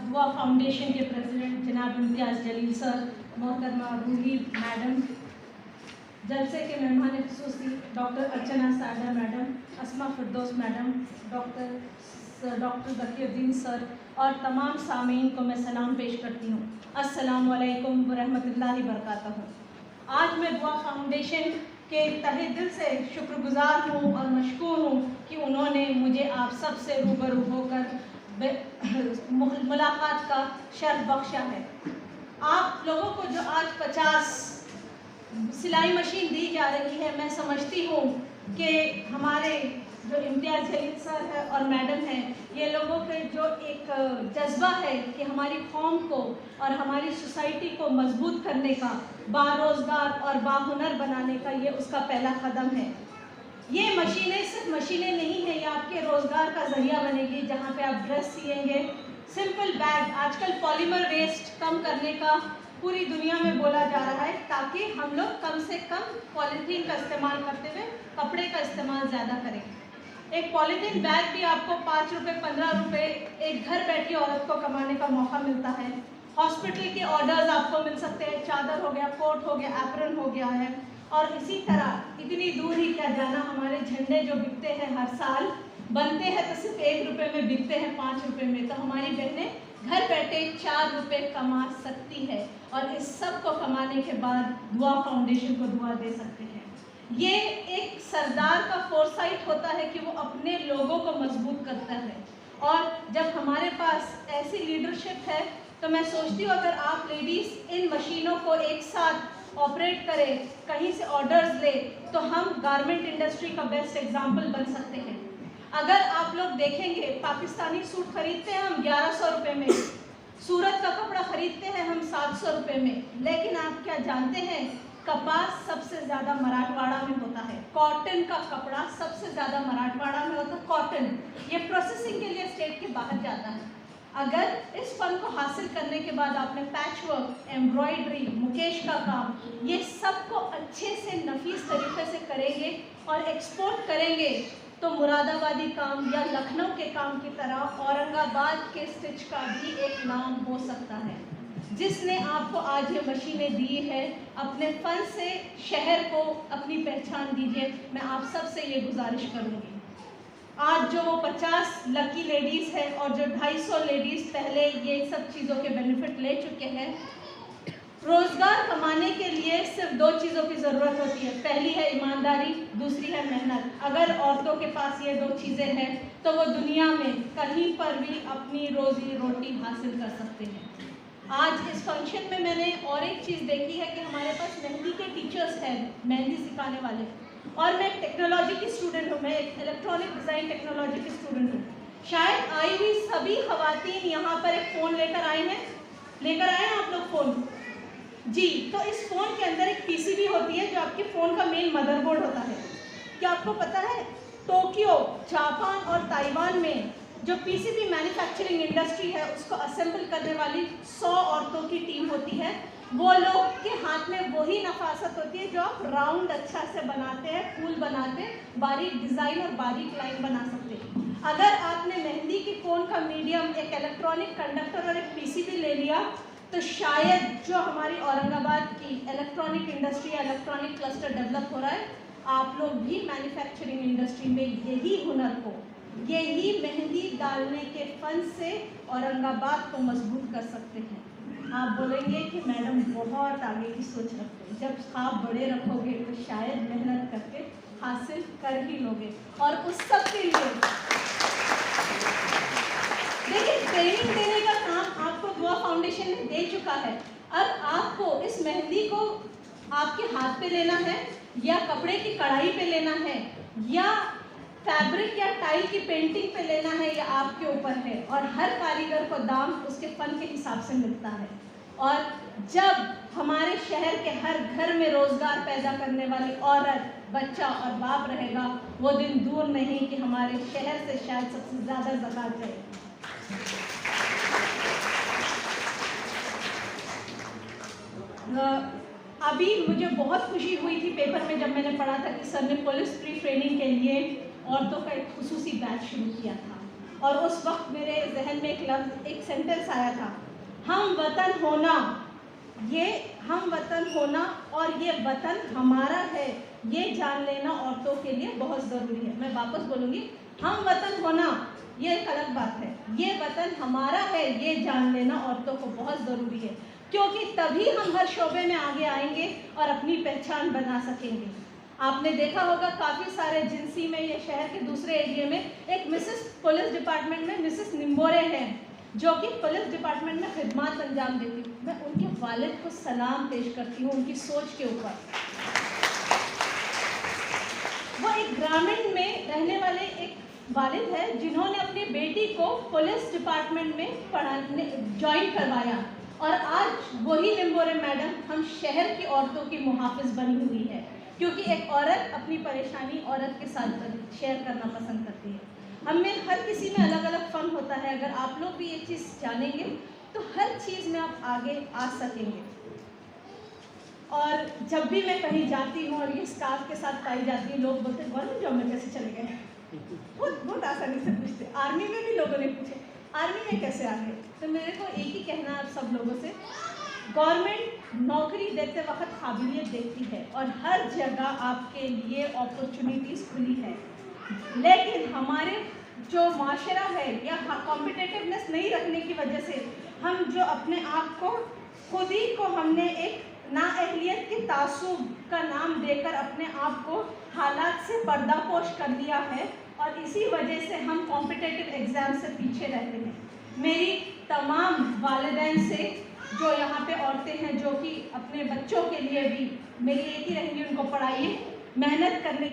दुआ फाउंडेशन के प्रेसिडेंट जनाब इम्तियाज़ जलील सर, मोहतरमा रूही मैडम, जलसे के मेहमान खुसूसी डॉक्टर अर्चना सादा मैडम, अस्मा फिरदौस मैडम, डॉक्टर ज़कीरुद्दीन सर और तमाम सामीन को मैं सलाम पेश करती हूँ। अस्सलामु अलैकुम वरहमतुल्लाहि वबरकातुहू। आज मैं दुआ फाउंडेशन के तहे दिल से शुक्रगुजार हूँ और मशकूर हूँ कि उन्होंने मुझे आप सब से रूबरू होकर मुलाकात का शर्फ बख्शा है। आप लोगों को जो आज 50 सिलाई मशीन दी जा रही है, मैं समझती हूँ कि हमारे जो इम्तियाज़ जलील सर है और मैडम हैं, ये लोगों के जो एक जज्बा है कि हमारी कौम को और हमारी सोसाइटी को मजबूत करने का, बारोज़गार और बाहुनर बनाने का, ये उसका पहला कदम है। ये मशीनें सिर्फ मशीनें नहीं हैं, ये आपके रोज़गार का ज़रिया बनेगी, जहाँ पे आप ड्रेस सिएंगे। सिंपल बैग, आजकल पॉलीमर वेस्ट कम करने का पूरी दुनिया में बोला जा रहा है, ताकि हम लोग कम से कम पॉलीथीन का इस्तेमाल करते हुए कपड़े का इस्तेमाल ज़्यादा करें। एक पॉलीथीन बैग भी आपको 5 रुपये 15 रुपये एक घर बैठी औरत को कमाने का मौका मिलता है। हॉस्पिटल के ऑर्डर्स आपको मिल सकते हैं, चादर हो गया, कोट हो गया, एप्रन हो गया है। और इसी तरह इतनी दूर ही क्या जाना, हमारे झंडे जो बिकते हैं हर साल, बनते हैं तो सिर्फ 1 रुपये में, बिकते हैं 5 रुपये में। तो हमारी बहनें घर बैठे 4 रुपये कमा सकती है और इस सब को कमाने के बाद दुआ फाउंडेशन को दुआ दे सकते हैं। ये एक सरदार का फोरसाइट होता है कि वो अपने लोगों को मजबूत करता है। और जब हमारे पास ऐसी लीडरशिप है तो मैं सोचती हूँ अगर आप लेडीज़ इन मशीनों को एक साथ ऑपरेट करें, कहीं से ऑर्डर्स ले, तो हम गारमेंट इंडस्ट्री का बेस्ट एग्जाम्पल बन सकते हैं। अगर आप लोग देखेंगे, पाकिस्तानी सूट खरीदते हैं हम 1100 रुपये में, सूरत का कपड़ा खरीदते हैं हम 700 रुपये में, लेकिन आप क्या जानते हैं, कपास सबसे ज़्यादा मराठवाड़ा में होता है। कॉटन का कपड़ा सबसे ज़्यादा मराठवाड़ा में होता है। कॉटन ये प्रोसेसिंग के लिए स्टेट के बाहर जाता है। अगर इस फन को हासिल करने के बाद आपने पैच वर्क, एम्ब्रॉयडरी, मुकेश का काम, ये सब को अच्छे से नफीस तरीके से करेंगे और एक्सपोर्ट करेंगे, तो मुरादाबादी काम या लखनऊ के काम की तरह औरंगाबाद के स्टिच का भी एक नाम हो सकता है। जिसने आपको आज ये मशीनें दी है, अपने फन से शहर को अपनी पहचान दीजिए। मैं आप सब से ये गुजारिश करूँगी। आज जो 50 लकी लेडीज़ हैं और जो 250 लेडीज़ पहले ये सब चीज़ों के बेनिफिट ले चुके हैं, रोज़गार कमाने के लिए सिर्फ 2 चीज़ों की ज़रूरत होती है। पहली है ईमानदारी, दूसरी है मेहनत। अगर औरतों के पास ये 2 चीज़ें हैं तो वो दुनिया में कहीं पर भी अपनी रोज़ी रोटी हासिल कर सकते हैं। आज इस फंक्शन में मैंने और एक चीज़ देखी है कि हमारे पास मेहंदी के टीचर्स हैं, मेहंदी सिखाने वाले। और मैं टेक्नोलॉजी की स्टूडेंट हूँ, मैं एक इलेक्ट्रॉनिक डिज़ाइन टेक्नोलॉजी की स्टूडेंट हूँ। शायद आई हुई सभी ख़वातीन यहाँ पर एक फ़ोन लेकर आए हैं। लेकर आए हैं आप लोग फ़ोन जी? तो इस फ़ोन के अंदर एक पीसीबी होती है जो आपके फ़ोन का मेन मदरबोर्ड होता है। क्या आपको पता है, टोक्यो, जापान और ताइवान में जो पीसीबी मैन्युफैक्चरिंग इंडस्ट्री है, उसको असेंबल करने वाली 100 औरतों की टीम होती है। वो लोग के हाथ में वही नफासत होती है जो आप राउंड अच्छा से बनाते हैं, फूल बनाते हैं, बारीक डिज़ाइन और बारीक लाइन बना सकते हैं। अगर आपने मेहंदी की कोन का मीडियम, एक इलेक्ट्रॉनिक कंडक्टर और एक पीसीबी ले लिया, तो शायद जो हमारी औरंगाबाद की इलेक्ट्रॉनिक इंडस्ट्री या इलेक्ट्रॉनिक क्लस्टर डेवलप हो रहा है, आप लोग भी मैन्युफैक्चरिंग इंडस्ट्री में यही हुनर को, यही मेहंदी डालने के फन से औरंगाबाद को मजबूत कर सकते हैं। आप बोलेंगे कि मैडम बहुत आगे की सोच रखते हैं। जब ख्वाब बड़े रखोगे तो शायद मेहनत करके हासिल कर ही लोगे। और उस सब के लिए देखिए, ट्रेनिंग देने का काम आपको दुआ फाउंडेशन ने दे चुका है। अब आपको इस मेहंदी को आपके हाथ पे लेना है, या कपड़े की कढ़ाई पे लेना है, या फैब्रिक या टाइल की पेंटिंग पे लेना है, या आपके ऊपर है। और हर कारीगर को दाम उसके फन के हिसाब से मिलता है। और जब हमारे शहर के हर घर में रोज़गार पैदा करने वाली औरत, बच्चा और बाप रहेगा, वो दिन दूर नहीं कि हमारे शहर से शायद सबसे ज़्यादा ज़कात जाए। अभी मुझे बहुत खुशी हुई थी पेपर में जब मैंने पढ़ा था कि सर ने पुलिस प्री ट्रेनिंग के लिए औरतों का एक खुसूसी बैच शुरू किया था। और उस वक्त मेरे जहन में एक लफ्ज़, एक सेंटेंस आया था, हम वतन होना, ये हम वतन होना और ये वतन हमारा है, ये जान लेना औरतों के लिए बहुत ज़रूरी है। मैं वापस बोलूँगी, हम वतन होना ये एक अलग बात है, ये वतन हमारा है, ये जान लेना औरतों को बहुत ज़रूरी है, क्योंकि तभी हम हर शोबे में आगे आएंगे और अपनी पहचान बना सकेंगे। आपने देखा होगा काफ़ी सारे जिंसी में या शहर के दूसरे एरिया में एक मिसेस पुलिस डिपार्टमेंट में मिसेस निम्बोरे हैं, जो कि पुलिस डिपार्टमेंट में खिदमत अंजाम देती हूँ। मैं उनके वालिद को सलाम पेश करती हूँ उनकी सोच के ऊपर। वो एक ग्रामीण में रहने वाले एक वालिद है जिन्होंने अपनी बेटी को पुलिस डिपार्टमेंट में पढ़ाने ज्वाइन करवाया, और आज वही निम्बोरे मैडम हम शहर की औरतों की मुहाफिज बनी हुई है, क्योंकि एक औरत अपनी परेशानी औरत के साथ शेयर करना पसंद करती है। हम में हर किसी में अलग अलग फ़न होता है। अगर आप लोग भी ये चीज़ जानेंगे तो हर चीज़ में आप आगे आ सकेंगे। और जब भी मैं कहीं जाती हूँ और ये स्कार्फ के साथ पाई जाती है, लोग बोलते हैं गवर्नमेंट जॉब में कैसे चले गए? बहुत आसानी से पूछते। आर्मी में भी लोगों ने पूछे आर्मी में कैसे आ गए? तो मेरे को एक ही कहना है आप सब लोगों से, गवर्नमेंट नौकरी देते वक्त काबिलियत देखती है और हर जगह आपके लिए अपॉर्चुनिटीज़ खुली है, लेकिन हमारे जो माशरा है या कॉम्पिटिटिवनेस नहीं रखने की वजह से हम जो अपने आप को खुद ही को हमने एक नाअहलियत के तासुब का नाम देकर अपने आप को हालात से पर्दापोश कर दिया है, और इसी वजह से हम कॉम्पिटिटिव एग्ज़ाम से पीछे रहते हैं। मेरी तमाम वालिदैन से जो यहाँ पे औरतें हैं जो कि अपने बच्चों के लिए भी, मेरी एक ही रहेंगी, उनको पढ़ाइए, मेहनत करने